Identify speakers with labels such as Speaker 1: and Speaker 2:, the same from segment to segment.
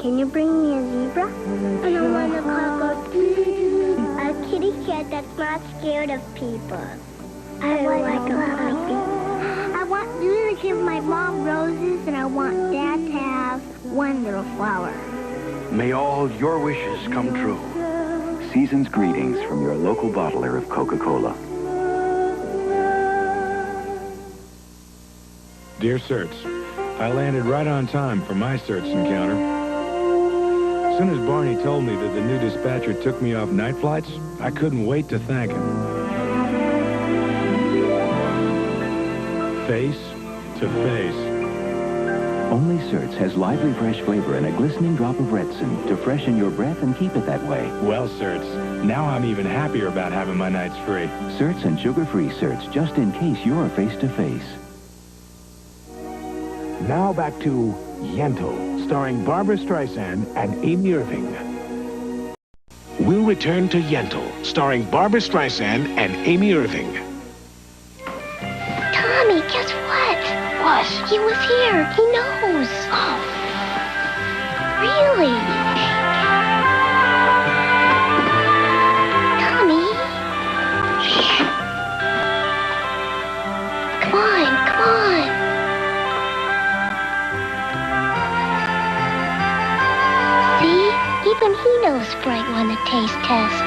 Speaker 1: Can you bring me a zebra? I don't want a cockatoo. A kitty cat that's not scared of people. I like a puppy. I want you to give my mom roses, and I want Dad to have one little flower.
Speaker 2: May all your wishes come true.
Speaker 3: Season's greetings from your local bottler of Coca-Cola.
Speaker 4: Dear Certs, I landed right on time for my Certs encounter. As soon as Barney told me that the new dispatcher took me off night flights, I couldn't wait to thank him. Face to face.
Speaker 3: Only Certs has lively fresh flavor and a glistening drop of Retsin to freshen your breath and keep it that way.
Speaker 4: Well, Certs, now I'm even happier about having my nights free.
Speaker 3: Certs and sugar-free Certs, just in case you're face-to-face.
Speaker 5: Now back to Yentl, starring Barbara Streisand and Amy Irving. We'll return to Yentl, starring Barbara Streisand and Amy Irving.
Speaker 1: Tommy, guess what? What? He was here. He knows. Oh. Really? Tommy? Come on, come on. See? Even he knows Sprite won the taste test.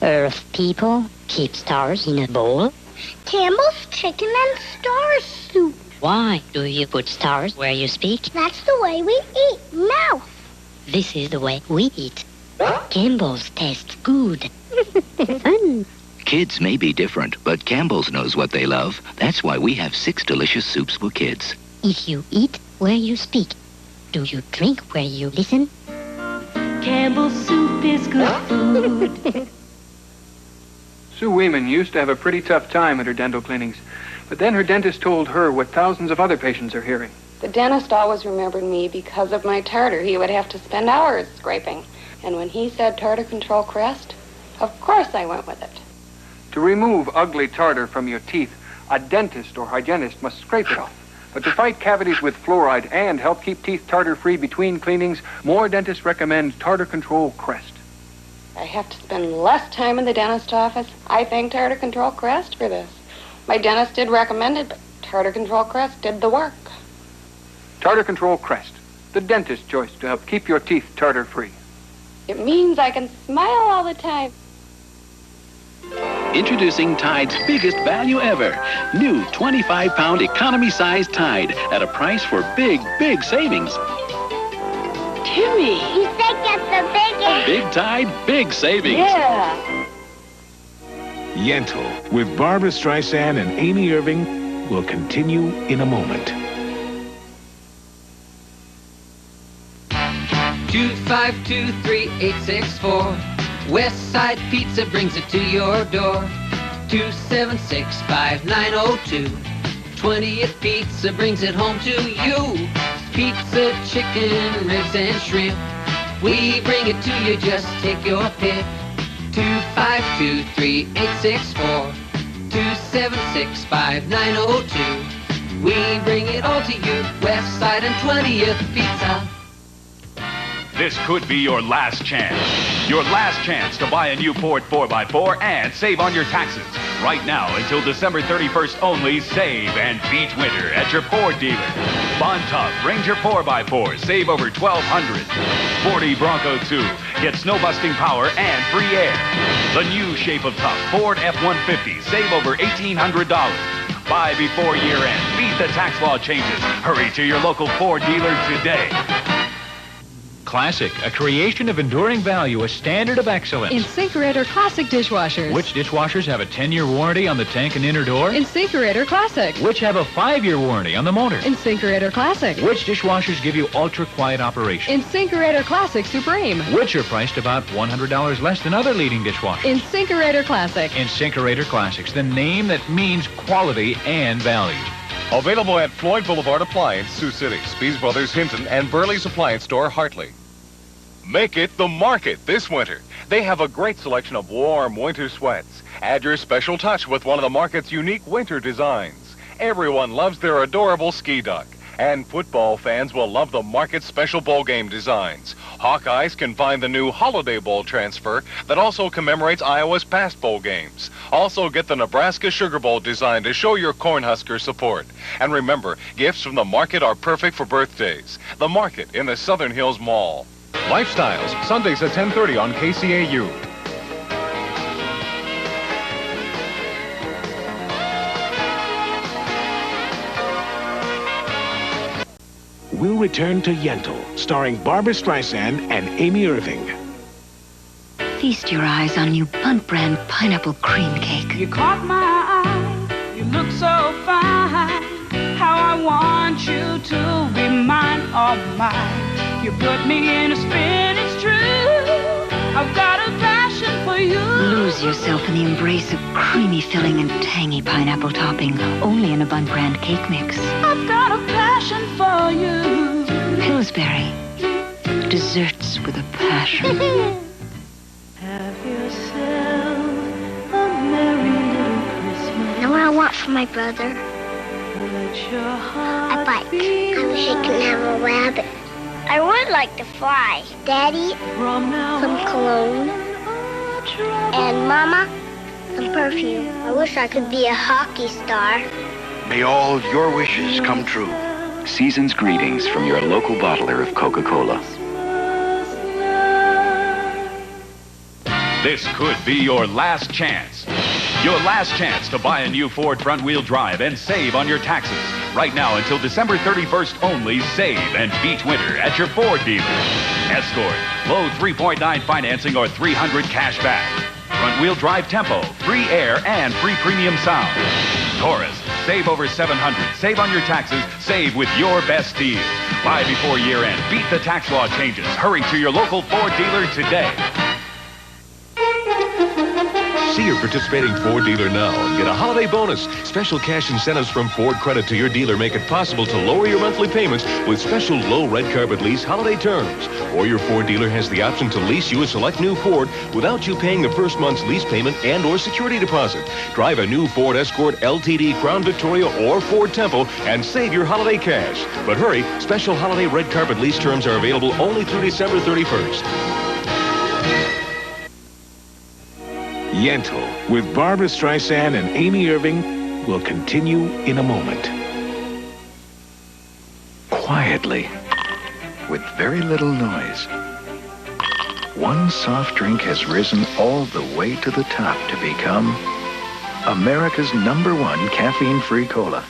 Speaker 6: Earth people keep stars in a bowl?
Speaker 1: Campbell's chicken and star soup.
Speaker 6: Why do you put stars where you speak?
Speaker 1: That's the way we eat. Mouth.
Speaker 6: This is the way we eat. Campbell's tastes good. Fun.
Speaker 7: Kids may be different, but Campbell's knows what they love. That's why we have 6 delicious soups for kids.
Speaker 6: If you eat where you speak, do you drink where you listen?
Speaker 8: Campbell's soup is good food.
Speaker 2: Sue Weeman used to have a pretty tough time at her dental cleanings, but then her dentist told her what thousands of other patients are hearing.
Speaker 9: The dentist always remembered me because of my tartar. He would have to spend hours scraping. And when he said Tartar Control Crest, of course I went with it.
Speaker 2: To remove ugly tartar from your teeth, a dentist or hygienist must scrape it off. But to fight cavities with fluoride and help keep teeth tartar-free between cleanings, more dentists recommend Tartar Control Crest.
Speaker 9: I have to spend less time in the dentist office. I thank Tartar Control Crest for this. My dentist did recommend it, but Tartar Control Crest did the work.
Speaker 2: Tartar Control Crest, the dentist's choice to help keep your teeth tartar-free.
Speaker 9: It means I can smile all the time.
Speaker 7: Introducing Tide's biggest value ever. New 25-pound economy-sized Tide at a price for big, big savings.
Speaker 9: Timmy!
Speaker 1: He said get the biggest.
Speaker 7: Big Tide, big savings.
Speaker 9: Yeah!
Speaker 5: Yentl, with Barbara Streisand and Amy Irving, will continue in a moment.
Speaker 10: 2523864. Westside Pizza brings it to your door. 2765902. 20th Pizza brings it home to you. Pizza, chicken, ribs, and shrimp. We bring it to you, just take your pick. 2523864. 2765902. We bring it all to you. Westside and 20th Pizza.
Speaker 11: This could be your last chance. Your last chance to buy a new Ford 4x4 and save on your taxes. Right now, until December 31st only, save and beat winter at your Ford dealer. Bontough Ranger 4x4, save over $1,200. 40 Bronco 2, get snow-busting power and free air. The new shape of tough Ford F-150, save over $1,800. Buy before year end. Beat the tax law changes. Hurry to your local Ford dealer today.
Speaker 12: Classic, a creation of enduring value, a standard of excellence.
Speaker 13: In-Sink-Erator Classic dishwashers.
Speaker 12: Which dishwashers have a 10-year warranty on the tank and inner door?
Speaker 13: In-Sink-Erator Classic.
Speaker 12: Which have a 5-year warranty on the motor?
Speaker 13: In-Sink-Erator Classic.
Speaker 12: Which dishwashers give you ultra-quiet operation?
Speaker 13: In-Sink-Erator Classic Supreme.
Speaker 12: Which are priced about $100 less than other leading dishwashers?
Speaker 13: In-Sink-Erator Classic.
Speaker 12: In-Sink-Erator Classics, the name that means quality and value.
Speaker 14: Available at Floyd Boulevard Appliance, Sioux City, Spees Brothers, Hinton, and Burley's Appliance Store, Hartley. Make it the market this winter. They have a great selection of warm winter sweats. Add your special touch with one of the market's unique winter designs. Everyone loves their adorable ski duck. And football fans will love the Market Special Bowl game designs. Hawkeyes can find the new Holiday Bowl transfer that also commemorates Iowa's past bowl games. Also get the Nebraska Sugar Bowl design to show your Cornhusker support. And remember, gifts from the Market are perfect for birthdays. The Market in the Southern Hills Mall.
Speaker 15: Lifestyles, Sundays at 10:30 on KCAU.
Speaker 5: We'll return to Yentl, starring Barbra Streisand and Amy Irving.
Speaker 16: Feast your eyes on new Bunt Brand pineapple cream cake.
Speaker 17: You caught my eye, you look so fine. How I want you to be mine, all mine. You put me in a spin, it's true. I've got a passion for you.
Speaker 16: Lose yourself in the embrace of creamy filling and tangy pineapple topping, only in a Bunt Brand cake mix.
Speaker 17: I've got a passion for you.
Speaker 16: Pillsbury, desserts with a passion.
Speaker 8: Have yourself a merry little Christmas.
Speaker 1: Know what I want for my brother?
Speaker 8: Let your heart
Speaker 1: A bike. I wish I could have a rabbit. I would like to fly. Daddy, some cologne. And Mama, some perfume. I wish I could be a hockey star.
Speaker 18: May all your wishes come true.
Speaker 3: Season's greetings from your local bottler of Coca-Cola.
Speaker 11: This could be your last chance. Your last chance to buy a new Ford front-wheel drive and save on your taxes. Right now until December 31st only, save and beat winter at your Ford dealer. Escort, low 3.9 financing or $300 cash back. Front-wheel drive tempo, free air, and free premium sound. Taurus, save over $700. Save on your taxes. Save with your best deal. Buy before year end. Beat the tax law changes. Hurry to your local Ford dealer today.
Speaker 14: See your participating Ford dealer now and get a holiday bonus. Special cash incentives from Ford Credit to your dealer make it possible to lower your monthly payments with special low red carpet lease holiday terms. Or your Ford dealer has the option to lease you a select new Ford without you paying the first month's lease payment and or security deposit. Drive a new Ford Escort, LTD, Crown Victoria, or Ford Tempo and save your holiday cash. But hurry, special holiday red carpet lease terms are available only through December 31st.
Speaker 5: Yentl, with Barbra Streisand and Amy Irving, will continue in a moment.
Speaker 3: Quietly, with very little noise, one soft drink has risen all the way to the top to become America's #1 caffeine-free cola.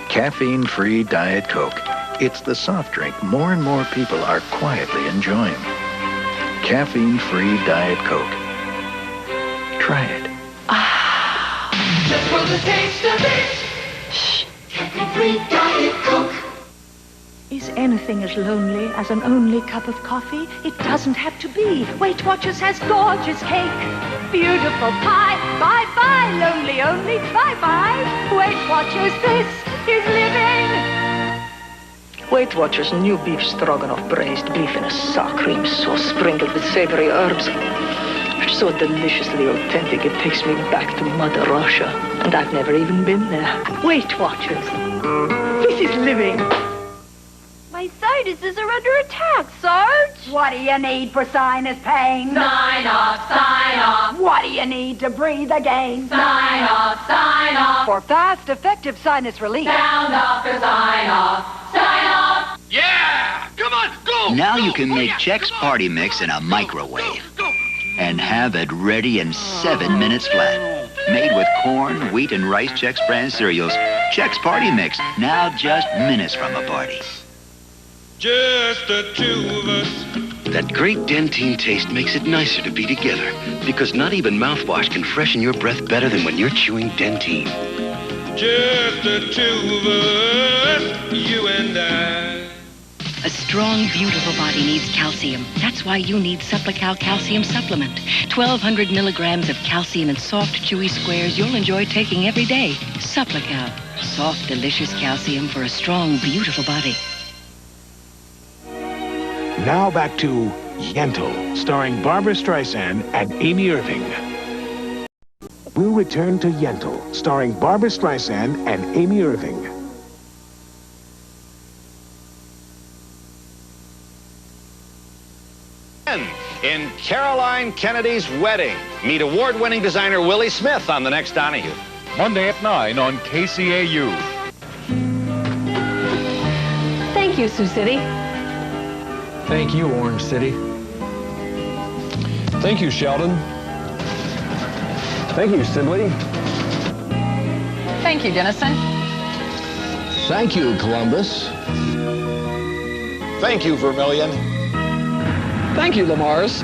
Speaker 3: Caffeine-free Diet Coke. It's the soft drink more and more people are quietly enjoying. Caffeine-free Diet Coke. Try it.
Speaker 8: Just for the taste of it. Shh. Caffeine-free Diet Coke.
Speaker 19: Is anything as lonely as an only cup of coffee? It doesn't have to be. Weight Watchers has gorgeous cake. Beautiful pie. Bye-bye, lonely only. Bye-bye. Weight Watchers, this is living.
Speaker 20: Weight Watchers new beef stroganoff, braised beef in a sour cream sauce sprinkled with savory herbs. It's so deliciously authentic, it takes me back to Mother Russia. And I've never even been there. Weight Watchers. This is living.
Speaker 19: My sinuses are under attack, Sarge. What do you need for sinus pain?
Speaker 8: Sign off, sign off.
Speaker 19: What do you need to breathe again?
Speaker 8: Sign off, sign off.
Speaker 19: For fast, effective sinus relief.
Speaker 8: Sound off for sign off. Sign off.
Speaker 18: Yeah! Come on, go!
Speaker 21: Now you can make Chex Party Mix in a microwave. And have it ready in 7 minutes flat. Made with corn, wheat, and rice Chex brand cereals. Chex Party Mix, now just minutes from a party.
Speaker 22: Just the two of us.
Speaker 23: That great Dentine taste makes it nicer to be together. Because not even mouthwash can freshen your breath better than when you're chewing Dentine.
Speaker 22: Just the two of us, you and I.
Speaker 6: A strong, beautiful body needs calcium. That's why you need Supplical Calcium Supplement. 1,200 milligrams of calcium in soft, chewy squares you'll enjoy taking every day. Supplical. Soft, delicious calcium for a strong, beautiful body.
Speaker 5: Now back to Yentl, starring Barbra Streisand and Amy Irving. We'll return to Yentl, starring Barbra Streisand and Amy Irving.
Speaker 2: In Caroline Kennedy's Wedding, meet award-winning designer Willie Smith on the next Donahue.
Speaker 15: Monday at 9 on KCAU.
Speaker 13: Thank you, Sioux City.
Speaker 4: Thank you, Orange City. Thank you, Sheldon. Thank you, Sibley.
Speaker 13: Thank you, Denison.
Speaker 4: Thank you, Columbus.
Speaker 2: Thank you, Vermilion.
Speaker 4: Thank you, Lamars.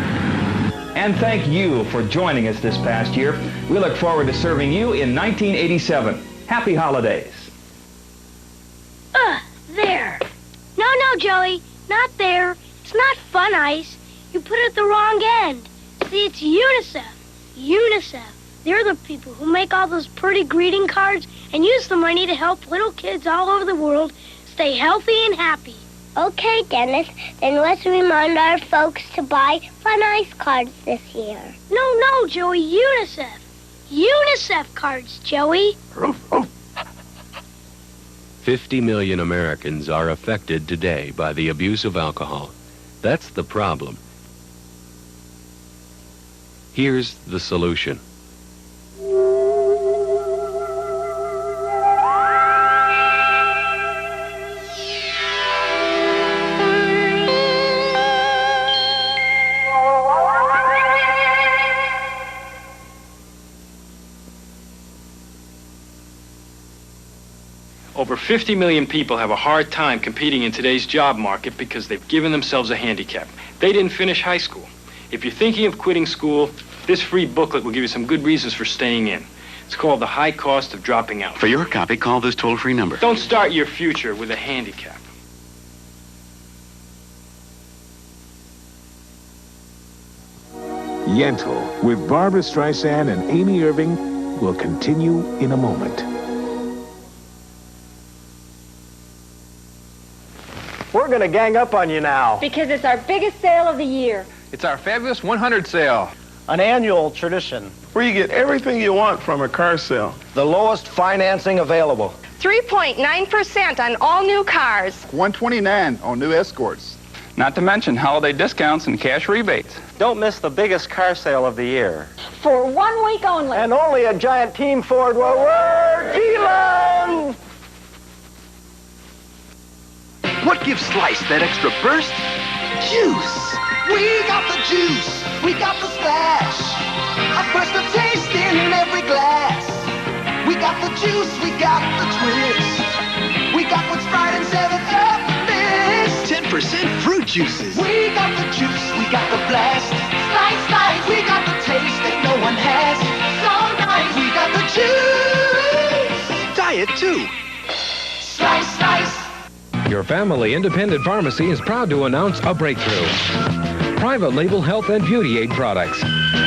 Speaker 7: And thank you for joining us this past year. We look forward to serving you in 1987. Happy holidays.
Speaker 1: There. No, Joey, not there. It's not fun ice. You put it at the wrong end. See, it's UNICEF. UNICEF. They're the people who make all those pretty greeting cards and use the money to help little kids all over the world stay healthy and happy. Okay, Dennis, then let's remind our folks to buy fun ice cards this year. No, Joey, UNICEF. UNICEF cards, Joey.
Speaker 24: 50 million Americans are affected today by the abuse of alcohol. That's the problem. Here's the solution.
Speaker 25: Over 50 million people have a hard time competing in today's job market because they've given themselves a handicap. They didn't finish high school. If you're thinking of quitting school, this free booklet will give you some good reasons for staying in. It's called The High Cost of Dropping Out.
Speaker 23: For your copy, call this toll-free number.
Speaker 25: Don't start your future with a handicap.
Speaker 5: Yentl, with Barbra Streisand and Amy Irving, will continue in a moment.
Speaker 26: We're going to gang up on you now.
Speaker 27: Because it's our biggest sale of the year.
Speaker 15: It's our fabulous 100 sale.
Speaker 26: An annual tradition.
Speaker 28: Where you get everything you want from a car sale.
Speaker 26: The lowest financing available.
Speaker 27: 3.9% on all new cars.
Speaker 15: $129 on new Escorts. Not to mention holiday discounts and cash rebates.
Speaker 26: Don't miss the biggest car sale of the year.
Speaker 27: For 1 week only.
Speaker 26: And only a giant Team Ford will we're dealing!
Speaker 18: What gives Slice that extra burst? Juice. We got the juice. We got the splash. A burst of taste in every glass. We got the juice. We got the twist. We got what's Sprite and 7-Up missed. 10% fruit juices. We got the juice. We got the blast. Slice. We got the taste that no one has. So nice. We got the juice. Diet too. Slice.
Speaker 4: Your family independent pharmacy is proud to announce a breakthrough. Private label health and beauty aid products.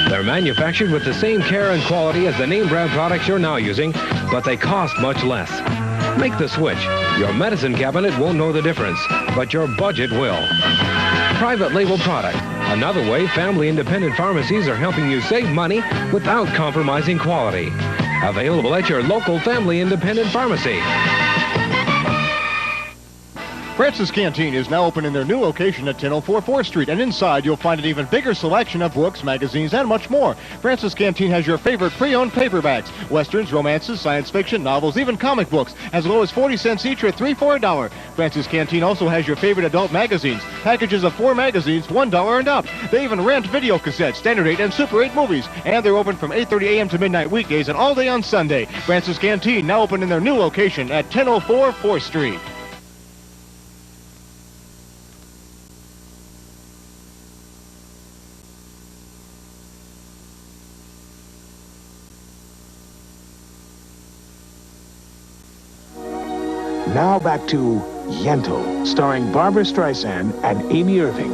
Speaker 4: They're manufactured with the same care and quality as the name brand products you're now using, but they cost much less. Make the switch. Your medicine cabinet won't know the difference, but your budget will. Private label product. Another way family independent pharmacies are helping you save money without compromising quality. Available at your local family independent pharmacy.
Speaker 15: Francis Canteen is now open in their new location at 1004 4th Street, and inside you'll find an even bigger selection of books, magazines, and much more. Francis Canteen has your favorite pre-owned paperbacks, westerns, romances, science fiction, novels, even comic books, as low as 40 cents each or 3 for $1. Francis Canteen also has your favorite adult magazines, packages of 4 magazines, $1 and up. They even rent video cassettes, Standard 8 and Super 8 movies, and they're open from 8:30 a.m. to midnight weekdays and all day on Sunday. Francis Canteen now open in their new location at 1004 4th Street.
Speaker 5: Now back to Yentl, starring Barbra Streisand and Amy Irving.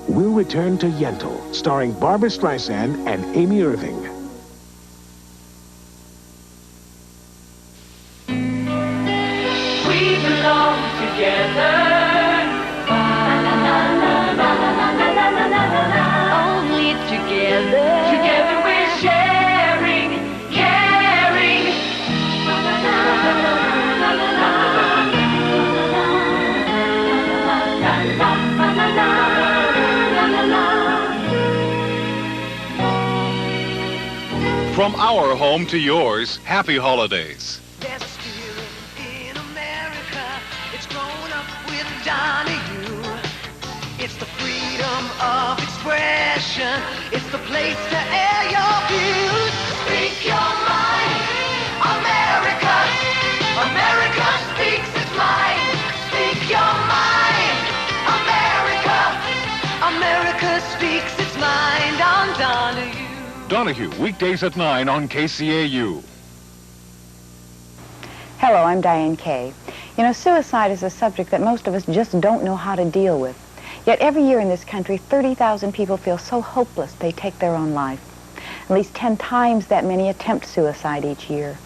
Speaker 5: We'll return to Yentl, starring Barbra Streisand and Amy Irving.
Speaker 8: We belong together. Only together. Together we're sharing.
Speaker 3: From our home to yours, happy holidays.
Speaker 18: There's a spirit in America. It's grown up with Donahue. It's the freedom of expression. It's the place to air your views. Speak your mind, America. America speaks its mind. Speak your mind, America. America speaks its mind on Donahue.
Speaker 3: Donahue, weekdays at 9 on KCAU.
Speaker 9: Hello, I'm Diane Kay. You know, suicide is a subject that most of us just don't know how to deal with. Yet every year in this country, 30,000 people feel so hopeless they take their own life. At least 10 times that many attempt suicide each year.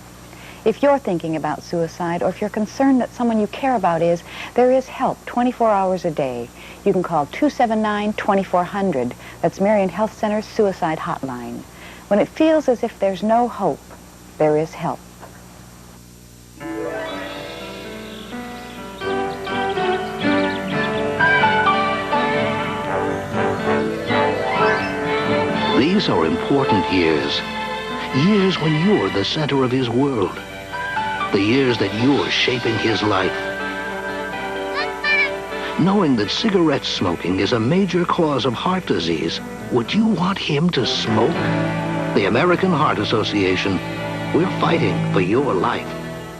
Speaker 9: If you're thinking about suicide, or if you're concerned that someone you care about is, there is help 24 hours a day. You can call 279-2400. That's Marion Health Center's suicide hotline. When it feels as if there's no hope, there is help.
Speaker 23: These are important years. Years when you're the center of his world. The years that you're shaping his life. Knowing that cigarette smoking is a major cause of heart disease, would you want him to smoke? The American Heart Association, we're fighting for your life.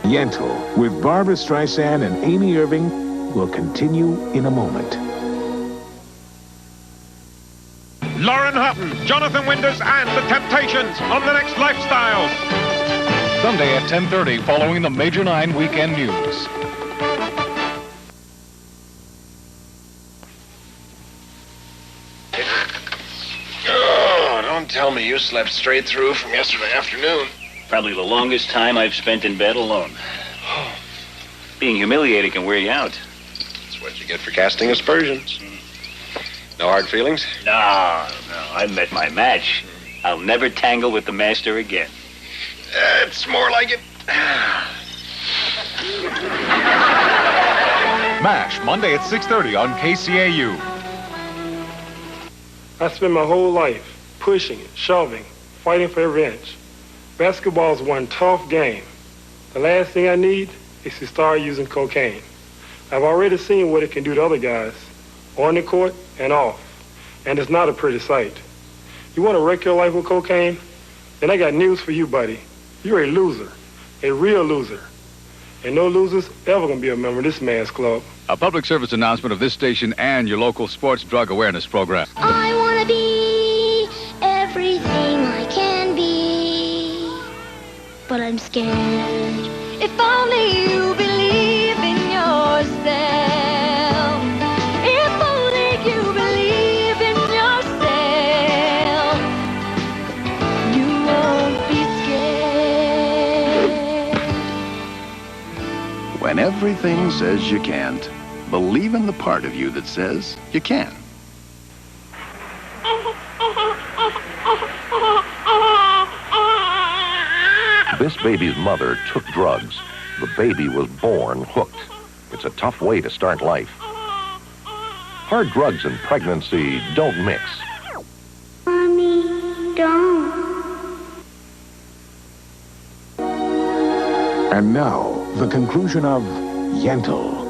Speaker 5: Yentl with Barbra Streisand and Amy Irving will continue in a moment.
Speaker 10: Lauren Hutton, Jonathan Winters, and the Temptations on the next Lifestyles.
Speaker 3: Sunday at 10:30 following the Major 9 Weekend News.
Speaker 11: Oh, don't tell me you slept straight through from yesterday afternoon.
Speaker 12: Probably the longest time I've spent in bed alone. Being humiliated can wear you out.
Speaker 11: That's what you get for casting aspersions. No hard feelings?
Speaker 12: No, I've met my match. I'll never tangle with the master again.
Speaker 11: It's more like it.
Speaker 3: MASH, Monday at 6:30 on KCAU.
Speaker 28: I spent my whole life pushing, shoving, fighting for every inch. Basketball is one tough game. The last thing I need is to start using cocaine. I've already seen what it can do to other guys, on the court and off, and it's not a pretty sight. You want to wreck your life with cocaine? Then I got news for you, buddy. You're a loser, a real loser. And no losers ever gonna be a member of this man's club.
Speaker 3: A public service announcement of this station and your local sports drug awareness program.
Speaker 1: I want to be everything I can be, but I'm scared.
Speaker 19: If only you believe in yourself. If only you believe in yourself. You won't be scared.
Speaker 23: When everything says you can't, believe in the part of you that says you can.
Speaker 14: This baby's mother took drugs. The baby was born hooked. It's a tough way to start life. Hard drugs and pregnancy don't mix.
Speaker 1: Mommy, don't.
Speaker 5: And now, the conclusion of Yentl.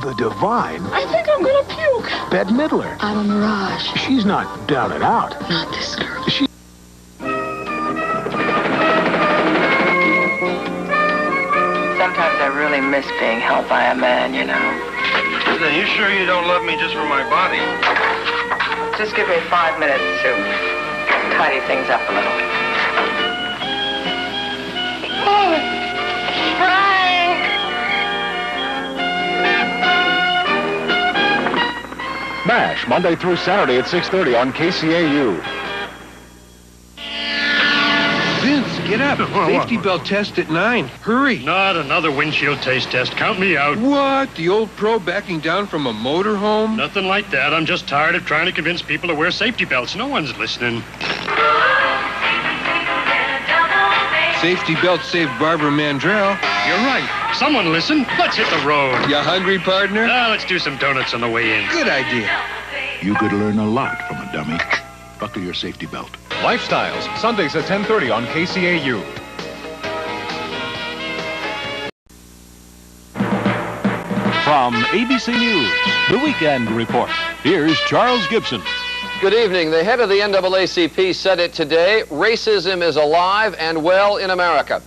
Speaker 5: The Divine?
Speaker 19: I think I'm gonna puke.
Speaker 5: Bette Midler.
Speaker 19: I'm a mirage.
Speaker 5: She's not down and out.
Speaker 19: Not this girl.
Speaker 5: She...
Speaker 20: Sometimes I really miss being held by a man, you know.
Speaker 11: Are you sure you don't love me just for my body?
Speaker 20: Just give me 5 minutes to tidy things up a little. Oh, Frank!
Speaker 3: MASH, Monday through Saturday at 6:30 on KCAU.
Speaker 15: Vince
Speaker 2: get up. Safety belt test at 9. Hurry.
Speaker 6: Not another windshield taste test. Count me out.
Speaker 2: What? The old pro backing down from a motorhome?
Speaker 6: Nothing like that. I'm just tired of trying to convince people to wear safety belts. No one's listening.
Speaker 2: Safety belt saved Barbara Mandrell.
Speaker 6: You're right. Someone listen. Let's hit the road.
Speaker 2: You hungry, partner?
Speaker 6: Let's do some donuts on the way in.
Speaker 2: Good idea.
Speaker 7: You could learn a lot from a dummy. Buckle your safety belt.
Speaker 3: Lifestyles, Sundays at 10:30 on KCAU.
Speaker 13: From ABC News, The Weekend Report, here's Charles Gibson.
Speaker 16: Good evening. The head of the NAACP said it today. Racism is alive and well in America.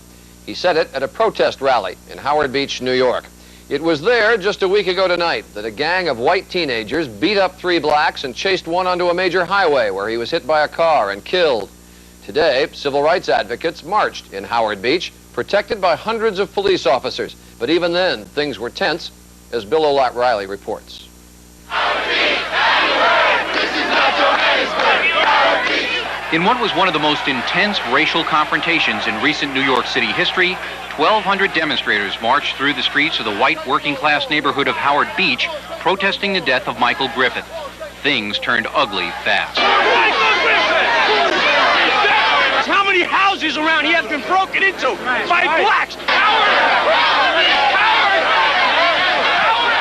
Speaker 16: He said it at a protest rally in Howard Beach, New York. It was there just a week ago tonight that a gang of white teenagers beat up 3 blacks and chased one onto a major highway where he was hit by a car and killed. Today, civil rights advocates marched in Howard Beach, protected by hundreds of police officers. But even then, things were tense, as Bill O'Reilly reports.
Speaker 17: In what was one of the most intense racial confrontations in recent New York City history, 1,200 demonstrators marched through the streets of the white working-class neighborhood of Howard Beach, protesting the death of Michael Griffith. Things turned ugly fast.
Speaker 21: How many houses around here have been broken into by blacks?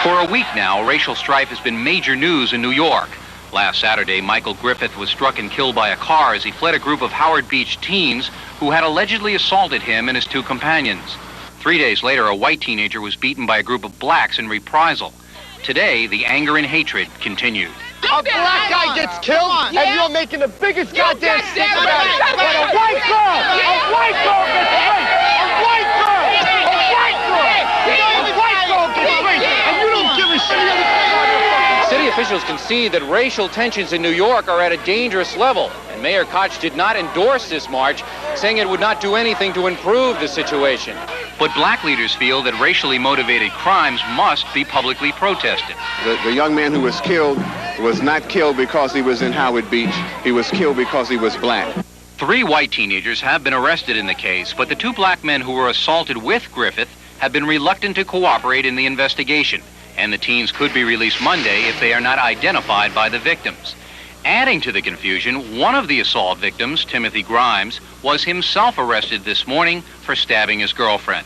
Speaker 17: For a week now, racial strife has been major news in New York. Last Saturday, Michael Griffith was struck and killed by a car as he fled a group of Howard Beach teens who had allegedly assaulted him and his 2 companions. 3 days later, a white teenager was beaten by a group of blacks in reprisal. Today, the anger and hatred continued.
Speaker 21: A black guy gets killed, and you're making the biggest goddamn stink about it. But a white girl gets raped. A white girl gets raped, and you don't give a shit.
Speaker 17: City officials concede that racial tensions in New York are at a dangerous level, and Mayor Koch did not endorse this march, saying it would not do anything to improve the situation. But black leaders feel that racially motivated crimes must be publicly protested.
Speaker 22: The young man who was killed was not killed because he was in Howard Beach. He was killed because he was black.
Speaker 17: 3 white teenagers have been arrested in the case, but the 2 black men who were assaulted with Griffith have been reluctant to cooperate in the investigation, and the teens could be released Monday if they are not identified by the victims. Adding to the confusion, one of the assault victims, Timothy Grimes, was himself arrested this morning for stabbing his girlfriend.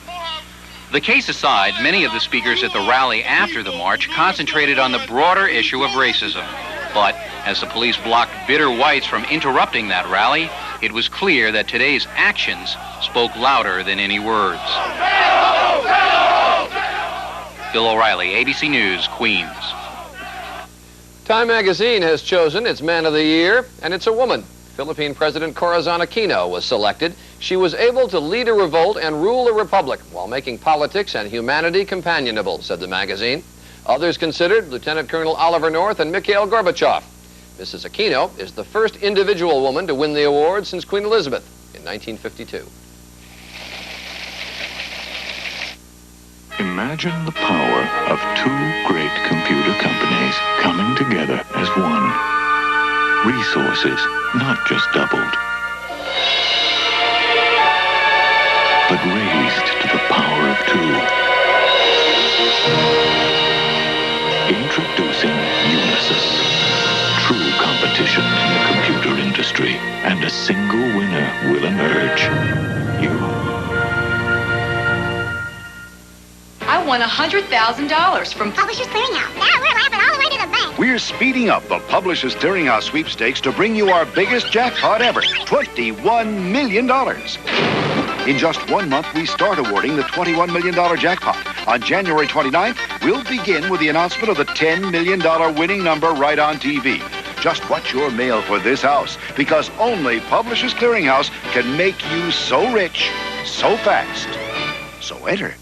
Speaker 17: The case aside, many of the speakers at the rally after the march concentrated on the broader issue of racism. But as the police blocked bitter whites from interrupting that rally, it was clear that today's actions spoke louder than any words. Bill O'Reilly, ABC News, Queens.
Speaker 16: Time magazine has chosen its Man of the Year, and it's a woman. Philippine President Corazon Aquino was selected. She was able to lead a revolt and rule a republic while making politics and humanity companionable, said the magazine. Others considered Lieutenant Colonel Oliver North and Mikhail Gorbachev. Mrs. Aquino is the first individual woman to win the award since Queen Elizabeth in 1952.
Speaker 7: Imagine the power of 2 great computer companies coming together as one. Resources not just doubled, but raised to the power of 2. Introducing Unisys. True competition in the computer industry, and a single winner will emerge. You.
Speaker 29: I won $100,000 from
Speaker 1: Publishers Clearinghouse. Now we're laughing all the way to the bank.
Speaker 30: We're speeding up the Publishers Clearinghouse sweepstakes to bring you our biggest jackpot ever, $21 million. In just 1 month, we start awarding the $21 million jackpot. On January 29th, we'll begin with the announcement of the $10 million winning number right on TV. Just watch your mail for this house, because only Publishers Clearinghouse can make you so rich, so fast. So enter.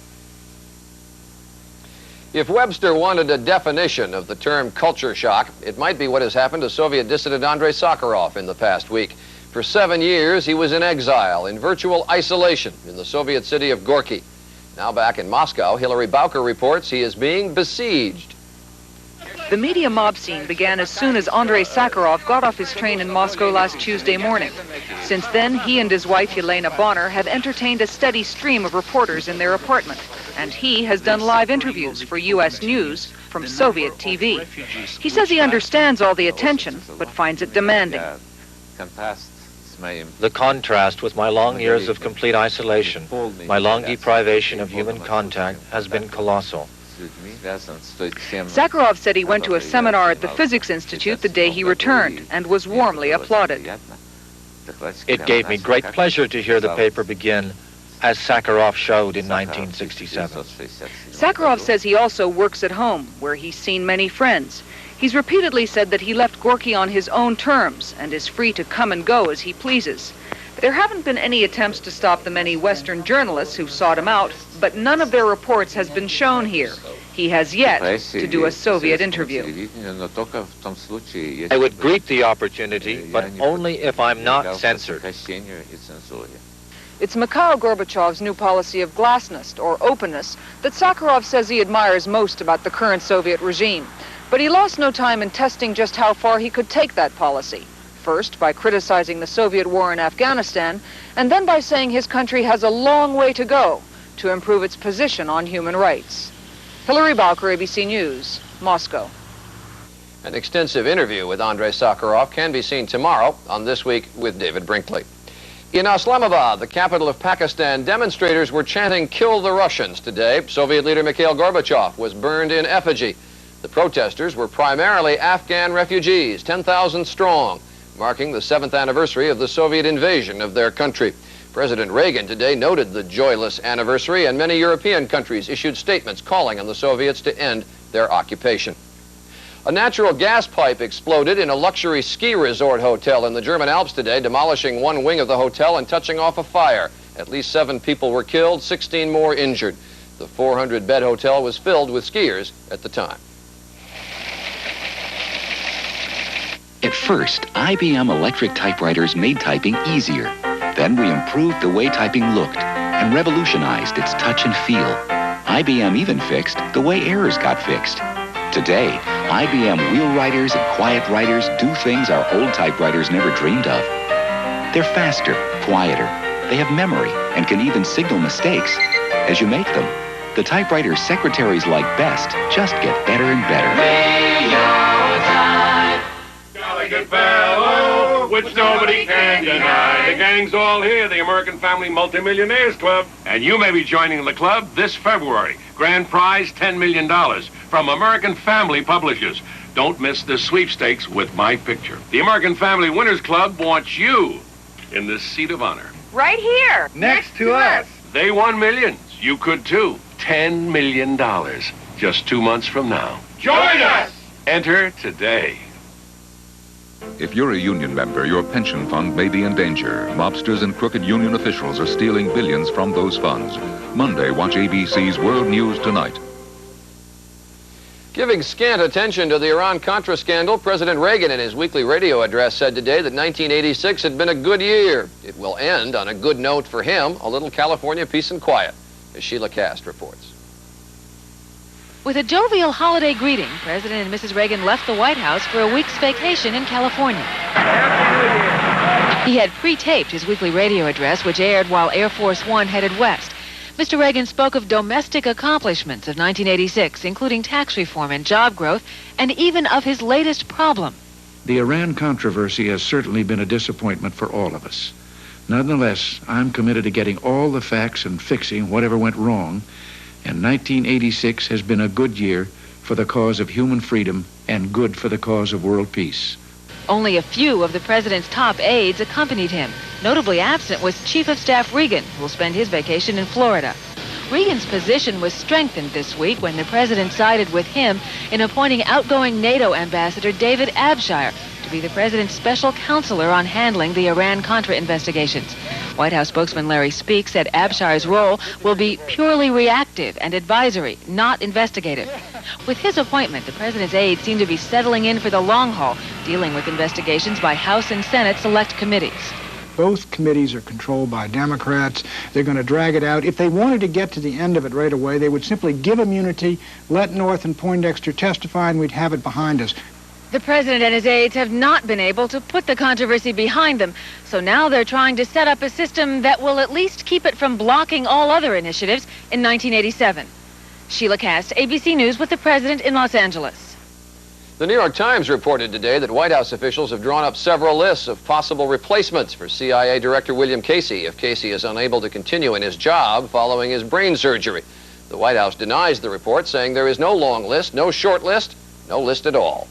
Speaker 16: If Webster wanted a definition of the term culture shock, it might be what has happened to Soviet dissident Andrei Sakharov in the past week. For 7 years, he was in exile, in virtual isolation in the Soviet city of Gorky. Now back in Moscow, Hillary Bowker reports he is being besieged.
Speaker 4: The media mob scene began as soon as Andrei Sakharov got off his train in Moscow last Tuesday morning. Since then, he and his wife, Yelena Bonner, have entertained a steady stream of reporters in their apartment. And he has done live interviews for U.S. News from Soviet TV. He says he understands all the attention, but finds it demanding.
Speaker 8: The contrast with my long years of complete isolation, my long deprivation of human contact, has been colossal.
Speaker 4: Sakharov said he went to a seminar at the Physics Institute the day he returned and was warmly applauded.
Speaker 8: It gave me great pleasure to hear the paper begin, as Sakharov showed in 1967.
Speaker 4: Sakharov says he also works at home, where he's seen many friends. He's repeatedly said that he left Gorky on his own terms and is free to come and go as he pleases. There haven't been any attempts to stop the many Western journalists who sought him out, but none of their reports has been shown here. He has yet to do a Soviet interview.
Speaker 8: I would greet the opportunity, but only if I'm not censored.
Speaker 4: It's Mikhail Gorbachev's new policy of glasnost, or openness, that Sakharov says he admires most about the current Soviet regime. But he lost no time in testing just how far he could take that policy. First, by criticizing the Soviet war in Afghanistan, and then by saying his country has a long way to go to improve its position on human rights. Hillary Bowker, ABC News, Moscow.
Speaker 16: An extensive interview with Andrei Sakharov can be seen tomorrow on This Week with David Brinkley. In Islamabad, the capital of Pakistan, demonstrators were chanting, "Kill the Russians." Today, Soviet leader Mikhail Gorbachev was burned in effigy. The protesters were primarily Afghan refugees, 10,000 strong, marking the 7th anniversary of the Soviet invasion of their country. President Reagan today noted the joyless anniversary, and many European countries issued statements calling on the Soviets to end their occupation. A natural gas pipe exploded in a luxury ski resort hotel in the German Alps today, demolishing one wing of the hotel and touching off a fire. At least 7 people were killed, 16 more injured. The 400-bed hotel was filled with skiers at the time.
Speaker 9: At first, IBM electric typewriters made typing easier. Then we improved the way typing looked and revolutionized its touch and feel. IBM even fixed the way errors got fixed. Today, IBM wheel writers and quiet writers do things our old typewriters never dreamed of. They're faster, quieter, they have memory, and can even signal mistakes as you make them. The typewriters secretaries like best just get better and better.
Speaker 10: Good fellow, which nobody can deny. The gang's all here, the American Family Multimillionaires Club. And you may be joining the club this February. Grand prize, $10 million from American Family Publishers. Don't miss the sweepstakes with my picture. The American Family Winners Club wants you in the seat of honor.
Speaker 4: Right here.
Speaker 10: Next to us. They won millions. You could too. $10 million. Just 2 months from now. Join us! Enter today.
Speaker 12: If you're a union member, your pension fund may be in danger. Mobsters and crooked union officials are stealing billions from those funds. Monday, watch ABC's World News Tonight.
Speaker 16: Giving scant attention to the Iran-Contra scandal, President Reagan in his weekly radio address said today that 1986 had been a good year. It will end on a good note for him, a little California peace and quiet, as Sheila Cast reports.
Speaker 18: With a jovial holiday greeting, President and Mrs. Reagan left the White House for a week's vacation in California. He had pre-taped his weekly radio address, which aired while Air Force One headed west. Mr. Reagan spoke of domestic accomplishments of 1986, including tax reform and job growth, and even of his latest problem.
Speaker 24: The Iran controversy has certainly been a disappointment for all of us. Nonetheless, I'm committed to getting all the facts and fixing whatever went wrong, and 1986 has been a good year for the cause of human freedom and good for the cause of world peace.
Speaker 18: Only a few of the president's top aides accompanied him. Notably absent was Chief of Staff Reagan, who will spend his vacation in Florida. Reagan's position was strengthened this week when the president sided with him in appointing outgoing NATO Ambassador David Abshire to be the president's special counselor on handling the Iran-Contra investigations. White House spokesman Larry Speake said Abshire's role will be purely reactive and advisory, not investigative. With his appointment, the president's aides seem to be settling in for the long haul, dealing with investigations by House and Senate select committees.
Speaker 5: Both committees are controlled by Democrats. They're going to drag it out. If they wanted to get to the end of it right away, they would simply give immunity, let North and Poindexter testify, and we'd have it behind us.
Speaker 18: The president and his aides have not been able to put the controversy behind them, so now they're trying to set up a system that will at least keep it from blocking all other initiatives in 1987. Sheila Cast, ABC News with the president in Los Angeles.
Speaker 16: The New York Times reported today that White House officials have drawn up several lists of possible replacements for CIA Director William Casey if Casey is unable to continue in his job following his brain surgery. The White House denies the report, saying there is no long list, no short list, no list at all.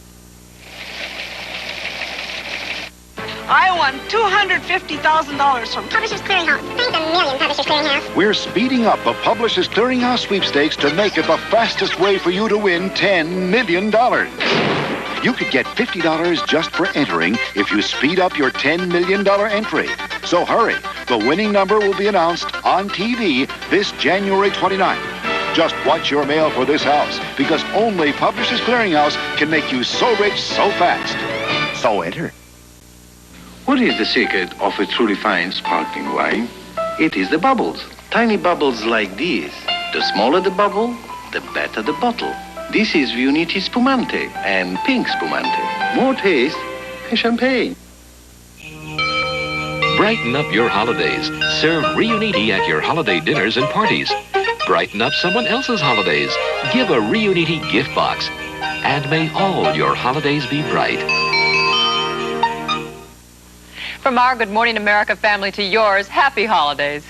Speaker 11: I won $250,000 from Publishers Clearinghouse. Thanks a million, Publishers Clearinghouse.
Speaker 30: We're speeding up the Publishers Clearinghouse sweepstakes to make it the fastest way for you to win $10 million. You could get $50 just for entering if you speed up your $10 million entry. So hurry. The winning number will be announced on TV this January 29th. Just watch your mail for this house, because only Publishers Clearinghouse can make you so rich so fast. So enter.
Speaker 14: What is the secret of a truly fine sparkling wine? It is the bubbles. Tiny bubbles like these. The smaller the bubble, the better the bottle. This is Riuniti Spumante and Pink Spumante. More taste and champagne.
Speaker 19: Brighten up your holidays. Serve Riuniti at your holiday dinners and parties. Brighten up someone else's holidays. Give a Riuniti gift box. And may all your holidays be bright.
Speaker 20: From our Good Morning America family to yours, happy holidays.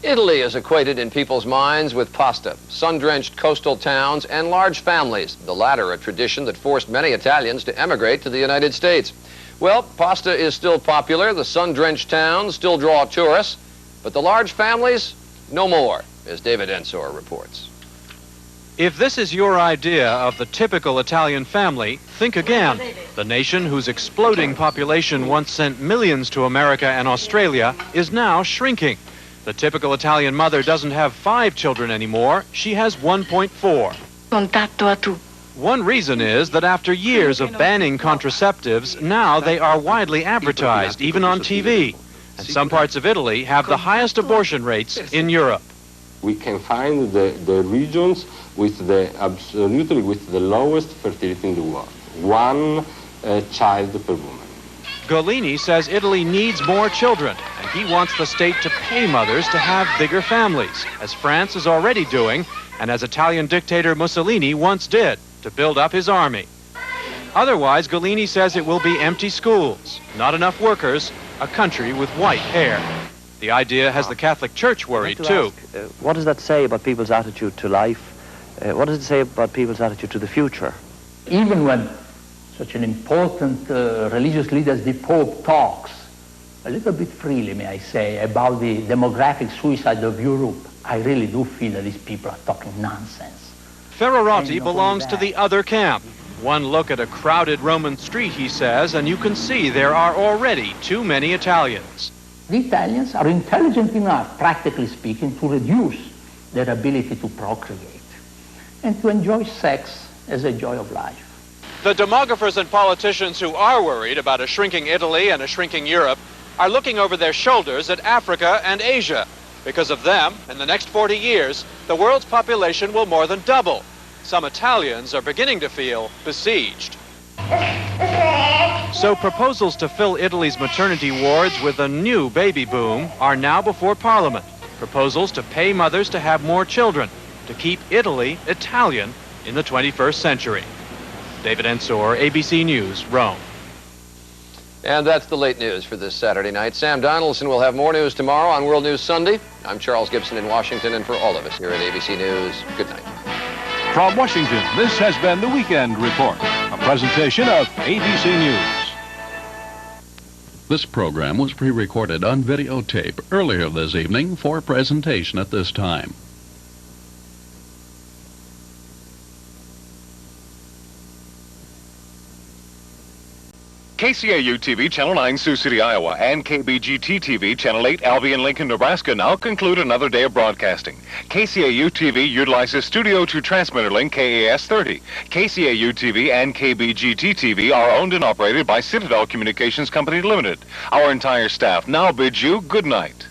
Speaker 16: Italy is equated in people's minds with pasta, sun-drenched coastal towns, and large families, the latter a tradition that forced many Italians to emigrate to the United States. Well, pasta is still popular, the sun-drenched towns still draw tourists, but the large families, no more, as David Ensor reports.
Speaker 23: If this is your idea of the typical Italian family, think again. The nation whose exploding population once sent millions to America and Australia is now shrinking. The typical Italian mother doesn't have 5 children anymore. She has 1.4.
Speaker 11: Contatto a tu.
Speaker 23: One reason is that after years of banning contraceptives, now they are widely advertised, even on TV. And some parts of Italy have the highest abortion rates in Europe.
Speaker 25: We can find the regions with the lowest fertility in the world. 1 child per woman.
Speaker 23: Golini says Italy needs more children, and he wants the state to pay mothers to have bigger families, as France is already doing, and as Italian dictator Mussolini once did, to build up his army. Otherwise, Golini says it will be empty schools, not enough workers, a country with white hair. The idea has the Catholic Church worried, too.
Speaker 26: What does that say about people's attitude to life? What does it say about people's attitude to the future?
Speaker 27: Even when such an important religious leader as the Pope talks, a little bit freely, may I say, about the demographic suicide of Europe, I really do feel that these people are talking nonsense.
Speaker 23: Ferrarotti belongs to the other camp. One look at a crowded Roman street, he says, and you can see there are already too many Italians.
Speaker 27: The Italians are intelligent enough, practically speaking, to reduce their ability to procreate and to enjoy sex as a joy of life.
Speaker 23: The demographers and politicians who are worried about a shrinking Italy and a shrinking Europe are looking over their shoulders at Africa and Asia. Because of them, in the next 40 years, the world's population will more than double. Some Italians are beginning to feel besieged. So proposals to fill Italy's maternity wards with a new baby boom are now before Parliament. Proposals to pay mothers to have more children, to keep Italy Italian in the 21st century. David Ensor, ABC News, Rome.
Speaker 16: And that's the late news for this Saturday night. Sam Donaldson will have more news tomorrow on World News Sunday. I'm Charles Gibson in Washington, and for all of us here at ABC News, good night.
Speaker 13: From Washington, this has been the Weekend Report, a presentation of ABC News.
Speaker 28: This program was pre-recorded on videotape earlier this evening for presentation at this time.
Speaker 1: KCAU-TV, Channel 9, Sioux City, Iowa, and KBGT-TV, Channel 8, Albion, Lincoln, Nebraska, now conclude another day of broadcasting. KCAU-TV utilizes Studio to Transmitter Link KAS-30. KCAU-TV and KBGT-TV are owned and operated by Citadel Communications Company Limited. Our entire staff now bids you good night.